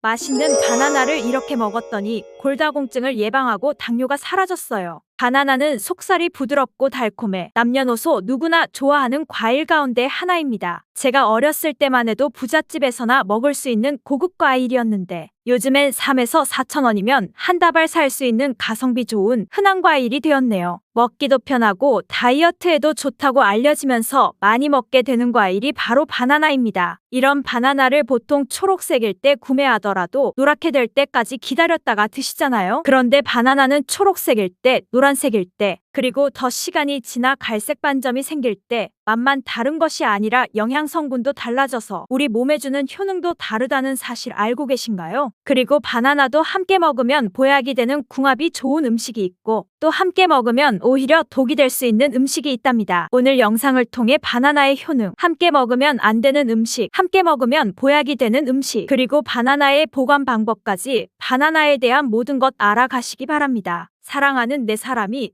맛있는 바나나를 이렇게 먹었더니 골다공증을 예방하고 당뇨가 사라졌어요. 바나나는 속살이 부드럽고 달콤해 남녀노소 누구나 좋아하는 과일 가운데 하나입니다. 제가 어렸을 때만 해도 부잣집에서나 먹을 수 있는 고급 과일이었는데 요즘엔 3에서 4천 원이면 한 다발 살 수 있는 가성비 좋은 흔한 과일이 되었네요. 먹기도 편하고 다이어트에도 좋다고 알려지면서 많이 먹게 되는 과일이 바로 바나나입니다. 이런 바나나를 보통 초록색일 때 구매하더라도 노랗게 될 때까지 기다렸다가 드시잖아요. 그런데 바나나는 초록색일 때, 노란색일 때, 그리고 더 시간이 지나 갈색 반점이 생길 때 맛만 다른 것이 아니라 영양 성분도 달라져서 우리 몸에 주는 효능도 다르다는 사실 알고 계신가요? 그리고 바나나도 함께 먹으면 보약이 되는 궁합이 좋은 음식이 있고 또 함께 먹으면 오히려 독이 될 수 있는 음식이 있답니다. 오늘 영상을 통해 바나나의 효능, 함께 먹으면 안 되는 음식, 함께 먹으면 보약이 되는 음식, 그리고 바나나의 보관 방법까지 바나나에 대한 모든 것 알아가시기 바랍니다. 사랑하는 내 사람이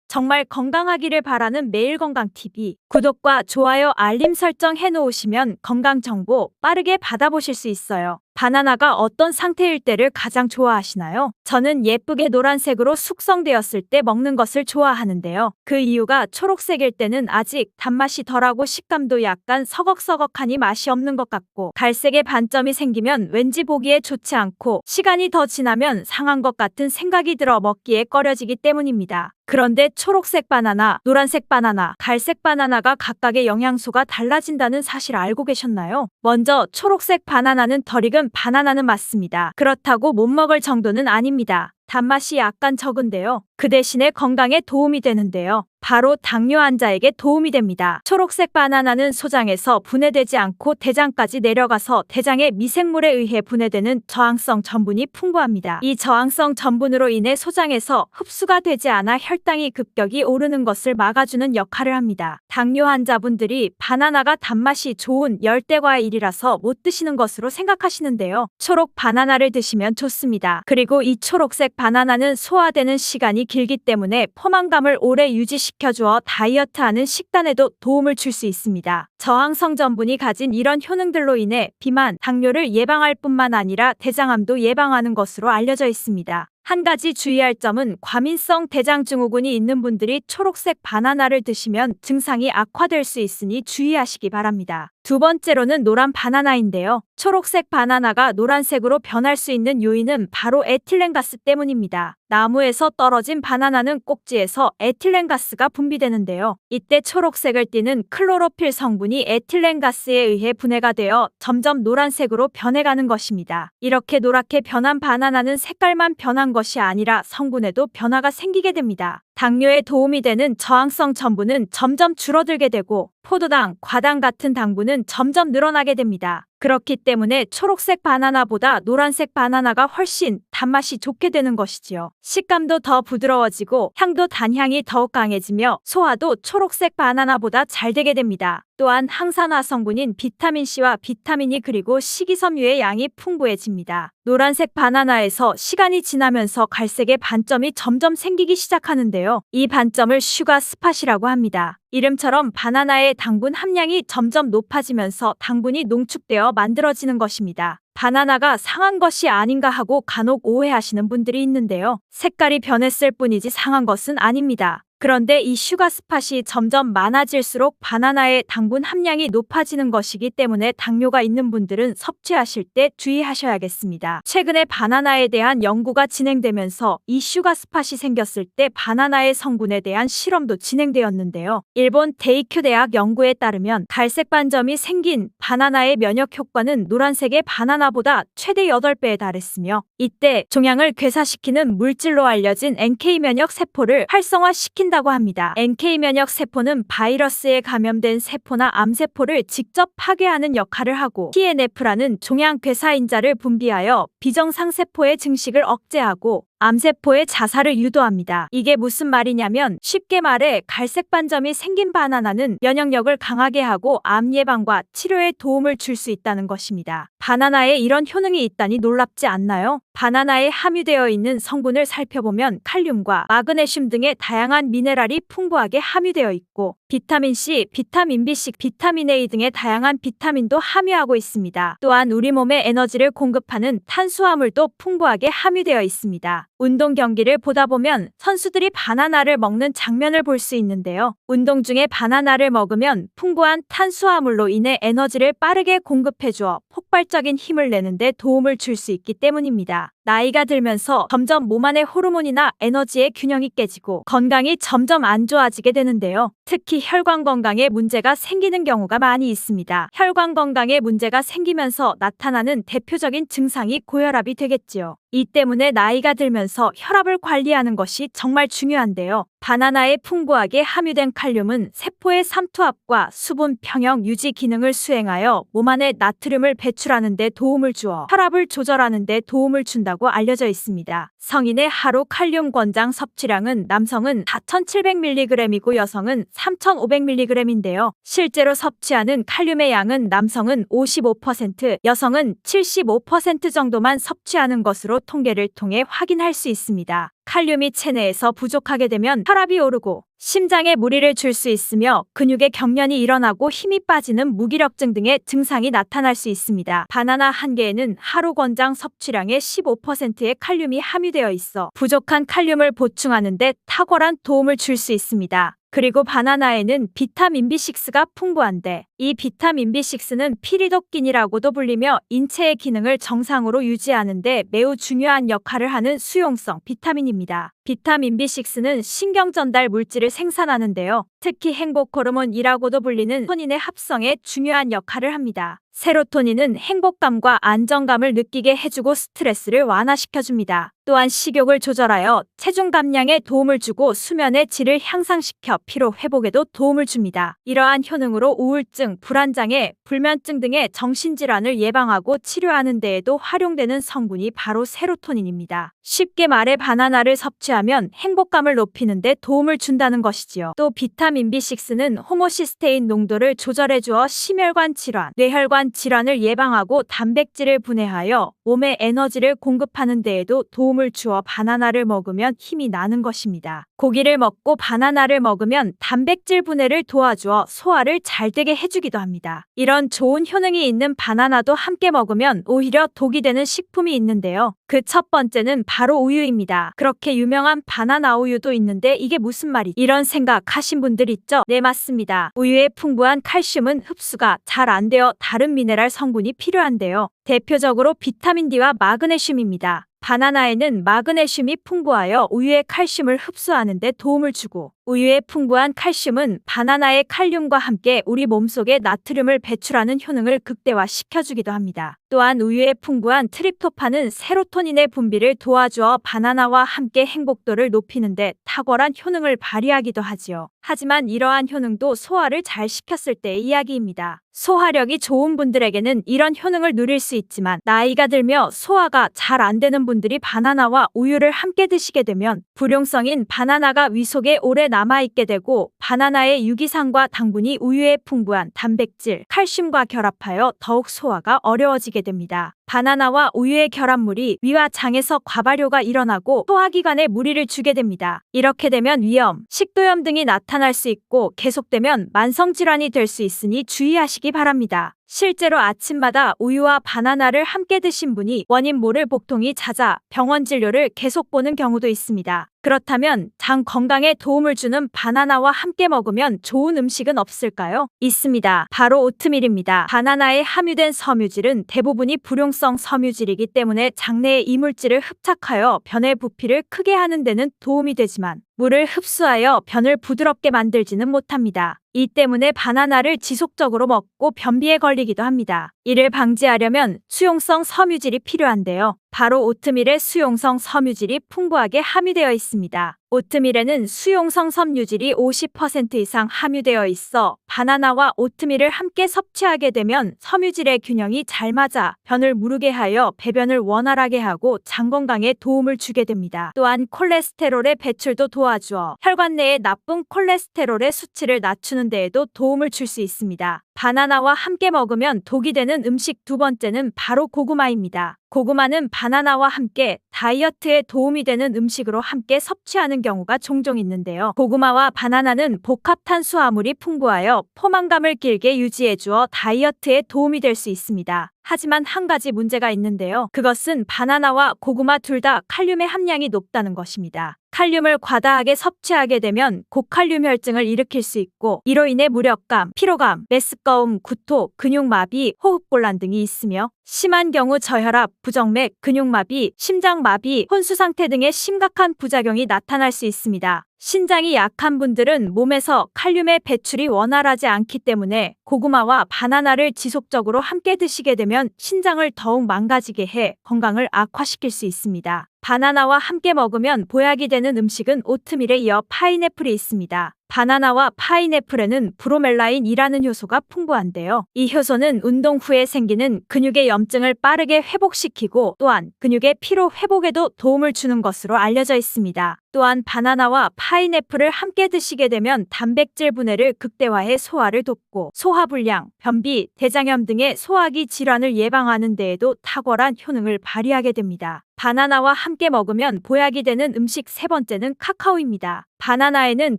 정말 건강하기를 바라는 매일건강TV 구독과 좋아요 알림 설정 해놓으시면 건강정보 빠르게 받아보실 수 있어요. 바나나가 어떤 상태일 때를 가장 좋아하시나요? 저는 예쁘게 노란색으로 숙성되었을 때 먹는 것을 좋아하는데요. 그 이유가 초록색일 때는 아직 단맛이 덜하고 식감도 약간 서걱서걱하니 맛이 없는 것 같고 갈색의 반점이 생기면 왠지 보기에 좋지 않고 시간이 더 지나면 상한 것 같은 생각이 들어 먹기에 꺼려지기 때문입니다. 그런데 초록색 바나나, 노란색 바나나, 갈색 바나나가 각각의 영양소가 달라진다는 사실 알고 계셨나요? 먼저 초록색 바나나는 덜 익은 바나나는 맞습니다. 그렇다고 못 먹을 정도는 아닙니다. 단맛이 약간 적은데요. 그 대신에 건강에 도움이 되는데요. 바로 당뇨 환자에게 도움이 됩니다. 초록색 바나나는 소장에서 분해되지 않고 대장까지 내려가서 대장의 미생물에 의해 분해되는 저항성 전분이 풍부합니다. 이 저항성 전분으로 인해 소장에서 흡수가 되지 않아 혈당이 급격히 오르는 것을 막아주는 역할을 합니다. 당뇨 환자분들이 바나나가 단맛이 좋은 열대과일이라서 못 드시는 것으로 생각하시는데요. 초록 바나나를 드시면 좋습니다. 그리고 이 초록색 바나나는 소화되는 시간이 길기 때문에 포만감을 오래 유지시켜주어 다이어트하는 식단에도 도움을 줄 수 있습니다. 저항성 전분이 가진 이런 효능들로 인해 비만, 당뇨를 예방할 뿐만 아니라 대장암도 예방하는 것으로 알려져 있습니다. 한 가지 주의할 점은 과민성 대장증후군이 있는 분들이 초록색 바나나를 드시면 증상이 악화될 수 있으니 주의하시기 바랍니다. 두 번째로는 노란 바나나인데요. 초록색 바나나가 노란색으로 변할 수 있는 요인은 바로 에틸렌가스 때문입니다. 나무에서 떨어진 바나나는 꼭지에서 에틸렌가스가 분비되는데요. 이때 초록색을 띠는 클로로필 성분이 에틸렌가스에 의해 분해가 되어 점점 노란색으로 변해가는 것입니다. 이렇게 노랗게 변한 바나나는 색깔만 변한 것이 아니라 성분에도 변화가 생기게 됩니다. 당뇨에 도움이 되는 저항성 전분은 점점 줄어들게 되고 포도당, 과당 같은 당분은 점점 늘어나게 됩니다. 그렇기 때문에 초록색 바나나보다 노란색 바나나가 훨씬 단맛이 좋게 되는 것이지요. 식감도 더 부드러워지고 향도 단향이 더욱 강해지며 소화도 초록색 바나나보다 잘 되게 됩니다. 또한 항산화 성분인 비타민C와 비타민E 그리고 식이섬유의 양이 풍부해집니다. 노란색 바나나에서 시간이 지나면서 갈색의 반점이 점점 생기기 시작하는데요. 이 반점을 슈가 스팟이라고 합니다. 이름처럼 바나나의 당분 함량이 점점 높아지면서 당분이 농축되어 만들어지는 것입니다. 바나나가 상한 것이 아닌가 하고 간혹 오해하시는 분들이 있는데요. 색깔이 변했을 뿐이지 상한 것은 아닙니다. 그런데 이 슈가 스팟이 점점 많아질수록 바나나의 당분 함량이 높아지는 것이기 때문에 당뇨가 있는 분들은 섭취하실 때 주의하셔야겠습니다. 최근에 바나나에 대한 연구가 진행되면서 이 슈가 스팟이 생겼을 때 바나나의 성분에 대한 실험도 진행되었는데요. 일본 데이큐 대학 연구에 따르면 갈색 반점이 생긴 바나나의 면역 효과는 노란색의 바나나보다 최대 8배에 달했으며 이때 종양을 괴사시키는 물질로 알려진 NK 면역 세포를 활성화시킨 다고 합니다. NK 면역 세포는 바이러스에 감염된 세포나 암세포를 직접 파괴하는 역할을 하고 TNF라는 종양 괴사인자를 분비하여 비정상 세포의 증식을 억제하고 암세포의 자살을 유도합니다. 이게 무슨 말이냐면 쉽게 말해 갈색 반점이 생긴 바나나는 면역력을 강하게 하고 암 예방과 치료에 도움을 줄 수 있다는 것입니다. 바나나에 이런 효능이 있다니 놀랍지 않나요? 바나나에 함유되어 있는 성분을 살펴보면 칼륨과 마그네슘 등의 다양한 미네랄이 풍부하게 함유되어 있고 비타민C, 비타민 B6, 비타민 A 등의 다양한 비타민도 함유하고 있습니다. 또한 우리 몸에 에너지를 공급하는 탄수화물도 풍부하게 함유되어 있습니다. 운동 경기를 보다 보면 선수들이 바나나를 먹는 장면을 볼 수 있는데요. 운동 중에 바나나를 먹으면 풍부한 탄수화물로 인해 에너지를 빠르게 공급해주어 폭발적인 힘을 내는데 도움을 줄 수 있기 때문입니다. 나이가 들면서 점점 몸 안의 호르몬이나 에너지의 균형이 깨지고 건강이 점점 안 좋아지게 되는데요. 특히 혈관 건강에 문제가 생기는 경우가 많이 있습니다. 혈관 건강에 문제가 생기면서 나타나는 대표적인 증상이 고혈압이 되겠지요. 이 때문에 나이가 들면서 혈압을 관리하는 것이 정말 중요한데요. 바나나에 풍부하게 함유된 칼륨은 세포의 삼투압과 수분 평형 유지 기능을 수행하여 몸 안에 나트륨을 배출하는 데 도움을 주어 혈압을 조절하는 데 도움을 준다고 알려져 있습니다. 성인의 하루 칼륨 권장 섭취량은 남성은 4,700mg이고 여성은 3,500mg인데요. 실제로 섭취하는 칼륨의 양은 남성은 55%, 여성은 75% 정도만 섭취하는 것으로 통계를 통해 확인할 수 있습니다. 칼륨이 체내에서 부족하게 되면 혈압이 오르고 심장에 무리를 줄 수 있으며 근육에 경련이 일어나고 힘이 빠지는 무기력증 등의 증상이 나타날 수 있습니다. 바나나 한 개에는 하루 권장 섭취량의 15%의 칼륨이 함유되어 있어 부족한 칼륨을 보충하는 데 탁월한 도움을 줄 수 있습니다. 그리고 바나나에는 비타민 B6가 풍부한데 이 비타민 B6는 피리도킨이라고도 불리며 인체의 기능을 정상으로 유지하는 데 매우 중요한 역할을 하는 수용성 비타민입니다. 비타민 B6는 신경 전달 물질을 생산하는데요. 특히 행복 호르몬이라고도 불리는 세로토닌의 합성에 중요한 역할을 합니다. 세로토닌은 행복감과 안정감을 느끼게 해주고 스트레스를 완화시켜줍니다. 또한 식욕을 조절하여 체중 감량에 도움을 주고 수면의 질을 향상시켜 피로 회복에도 도움을 줍니다. 이러한 효능으로 우울증, 불안장애, 불면증 등의 정신질환을 예방하고 치료하는 데에도 활용되는 성분이 바로 세로토닌입니다. 쉽게 말해 바나나를 섭취하면 행복감을 높이는 데 도움을 준다는 것이지요. 또 비타민 B6는 호모시스테인 농도를 조절해 주어 심혈관 질환, 뇌혈관 질환을 예방하고 단백질을 분해하여 몸에 에너지를 공급하는 데에도 도움을 주어 바나나를 먹으면 힘이 나는 것입니다. 고기를 먹고 바나나를 먹으면 단백질 분해를 도와주어 소화를 잘 되게 해주기도 합니다. 이런 좋은 효능이 있는 바나나도 함께 먹으면 오히려 독이 되는 식품이 있는데요. 그 첫 번째는 바로 우유입니다. 그렇게 유명한 바나나 우유도 있는데 이게 무슨 말이? 이런 생각하신 분들 있죠? 네, 맞습니다. 우유에 풍부한 칼슘은 흡수가 잘 안 되어 다른 미네랄 성분이 필요한데요. 대표적으로 비타민 D와 마그네슘입니다. 바나나에는 마그네슘이 풍부하여 우유의 칼슘을 흡수하는 데 도움을 주고 우유에 풍부한 칼슘은 바나나의 칼륨과 함께 우리 몸속에 나트륨을 배출하는 효능을 극대화시켜주기도 합니다. 또한 우유에 풍부한 트립토판은 세로토닌의 분비를 도와주어 바나나와 함께 행복도를 높이는 데 탁월한 효능을 발휘하기도 하지요. 하지만 이러한 효능도 소화를 잘 시켰을 때의 이야기입니다. 소화력이 좋은 분들에게는 이런 효능을 누릴 수 있지만 나이가 들며 소화가 잘 안 되는 분들이 바나나와 우유를 함께 드시게 되면 불용성인 바나나가 위 속에 오래 남아있게 되고 바나나의 유기산과 당분이 우유에 풍부한 단백질, 칼슘과 결합하여 더욱 소화가 어려워지게 됩니다. 바나나와 우유의 결합물이 위와 장에서 과발효가 일어나고 소화기관에 무리를 주게 됩니다. 이렇게 되면 위염, 식도염 등이 나타날 수 있고 계속되면 만성질환이 될 수 있으니 주의하시기 바랍니다. 실제로 아침마다 우유와 바나나를 함께 드신 분이 원인 모를 복통이 잦아 병원 진료를 계속 보는 경우도 있습니다. 그렇다면 장 건강에 도움을 주는 바나나와 함께 먹으면 좋은 음식은 없을까요? 있습니다. 바로 오트밀입니다. 바나나에 함유된 섬유질은 대부분이 불용성 섬유질이기 때문에 장내의 이물질을 흡착하여 변의 부피를 크게 하는 데는 도움이 되지만 물을 흡수하여 변을 부드럽게 만들지는 못합니다. 이 때문에 바나나를 지속적으로 먹고 변비에 걸리기도 합니다. 이를 방지하려면 수용성 섬유질이 필요한데요. 바로 오트밀에 수용성 섬유질이 풍부하게 함유되어 있습니다. 오트밀에는 수용성 섬유질이 50% 이상 함유되어 있어 바나나와 오트밀을 함께 섭취하게 되면 섬유질의 균형이 잘 맞아 변을 무르게 하여 배변을 원활하게 하고 장 건강에 도움을 주게 됩니다. 또한 콜레스테롤의 배출도 도와주어 혈관 내의 나쁜 콜레스테롤의 수치를 낮추는 데에도 도움을 줄 수 있습니다. 바나나와 함께 먹으면 독이 되는 음식 두 번째는 바로 고구마입니다. 고구마는 바나나와 함께 다이어트에 도움이 되는 음식으로 함께 섭취하는 경우가 종종 있는데요. 고구마와 바나나는 복합 탄수화물이 풍부하여 포만감을 길게 유지해 주어 다이어트에 도움이 될 수 있습니다. 하지만 한 가지 문제가 있는데요. 그것은 바나나와 고구마 둘 다 칼륨의 함량이 높다는 것입니다. 칼륨을 과다하게 섭취하게 되면 고칼륨 혈증을 일으킬 수 있고 이로 인해 무력감, 피로감, 메스꺼움, 구토, 근육마비, 호흡곤란 등이 있으며 심한 경우 저혈압, 부정맥, 근육마비, 심장마비, 혼수상태 등의 심각한 부작용이 나타날 수 있습니다. 신장이 약한 분들은 몸에서 칼륨의 배출이 원활하지 않기 때문에 고구마와 바나나를 지속적으로 함께 드시게 되면 신장을 더욱 망가지게 해 건강을 악화시킬 수 있습니다. 바나나와 함께 먹으면 보약이 되는 음식은 오트밀에 이어 파인애플이 있습니다. 바나나와 파인애플에는 브로멜라인이라는 효소가 풍부한데요. 이 효소는 운동 후에 생기는 근육의 염증을 빠르게 회복시키고 또한 근육의 피로 회복에도 도움을 주는 것으로 알려져 있습니다. 또한 바나나와 파인애플을 함께 드시게 되면 단백질 분해를 극대화해 소화를 돕고 소화불량, 변비, 대장염 등의 소화기 질환을 예방하는 데에도 탁월한 효능을 발휘하게 됩니다. 바나나와 함께 먹으면 보약이 되는 음식 세 번째는 카카오입니다. 바나나에는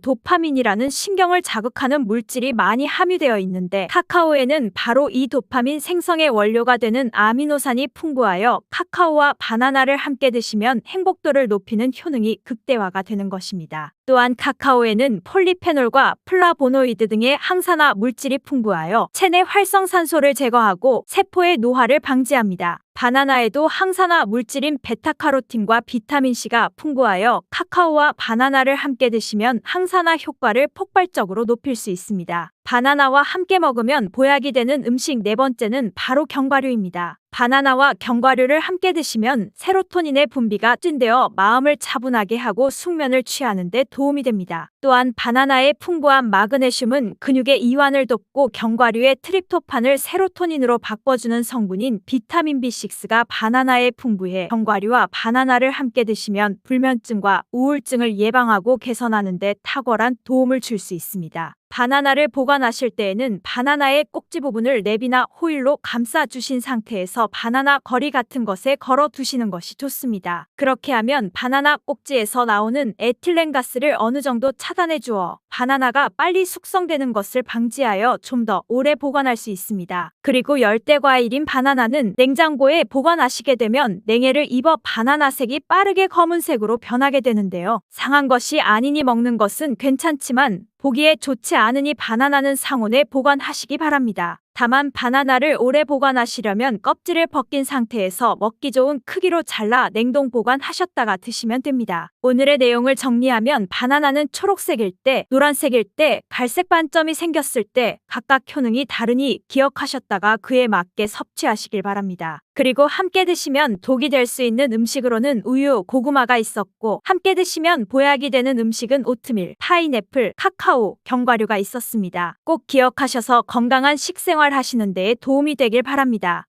도파민이라는 신경을 자극하는 물질이 많이 함유되어 있는데 카카오에는 바로 이 도파민 생성의 원료가 되는 아미노산이 풍부하여 카카오와 바나나를 함께 드시면 행복도를 높이는 효능이 극대화가 되는 것입니다. 또한 카카오에는 폴리페놀과 플라보노이드 등의 항산화 물질이 풍부하여 체내 활성산소를 제거하고 세포의 노화를 방지합니다. 바나나에도 항산화 물질인 베타카로틴과 비타민C가 풍부하여 카카오와 바나나를 함께 드시면 항산화 효과를 폭발적으로 높일 수 있습니다. 바나나와 함께 먹으면 보약이 되는 음식 네 번째는 바로 견과류입니다. 바나나와 견과류를 함께 드시면 세로토닌의 분비가 증대되어 마음을 차분하게 하고 숙면을 취하는 데 도움이 됩니다. 또한 바나나의 풍부한 마그네슘은 근육의 이완을 돕고 견과류의 트립토판을 세로토닌으로 바꿔주는 성분인 비타민 B6가 바나나에 풍부해 견과류와 바나나를 함께 드시면 불면증과 우울증을 예방하고 개선하는 데 탁월한 도움을 줄 수 있습니다. 바나나를 보관하실 때에는 바나나의 꼭지 부분을 랩이나 호일로 감싸주신 상태에서 바나나 거리 같은 것에 걸어 두시는 것이 좋습니다. 그렇게 하면 바나나 꼭지에서 나오는 에틸렌가스를 어느 정도 차단해 주어 바나나가 빨리 숙성되는 것을 방지하여 좀 더 오래 보관할 수 있습니다. 그리고 열대과일인 바나나는 냉장고에 보관하시게 되면 냉해를 입어 바나나 색이 빠르게 검은색으로 변하게 되는데요. 상한 것이 아니니 먹는 것은 괜찮지만 보기에 좋지 않으니 바나나는 상온에 보관하시기 바랍니다. 다만 바나나를 오래 보관하시려면 껍질을 벗긴 상태에서 먹기 좋은 크기로 잘라 냉동 보관하셨다가 드시면 됩니다. 오늘의 내용을 정리하면 바나나는 초록색일 때, 노란색일 때, 갈색 반점이 생겼을 때 각각 효능이 다르니 기억하셨다가 그에 맞게 섭취하시길 바랍니다. 그리고 함께 드시면 독이 될 수 있는 음식으로는 우유, 고구마가 있었고 함께 드시면 보약이 되는 음식은 오트밀, 파인애플, 카카오, 견과류가 있었습니다. 꼭 기억하셔서 건강한 식생활 하시는 데에 도움이 되길 바랍니다.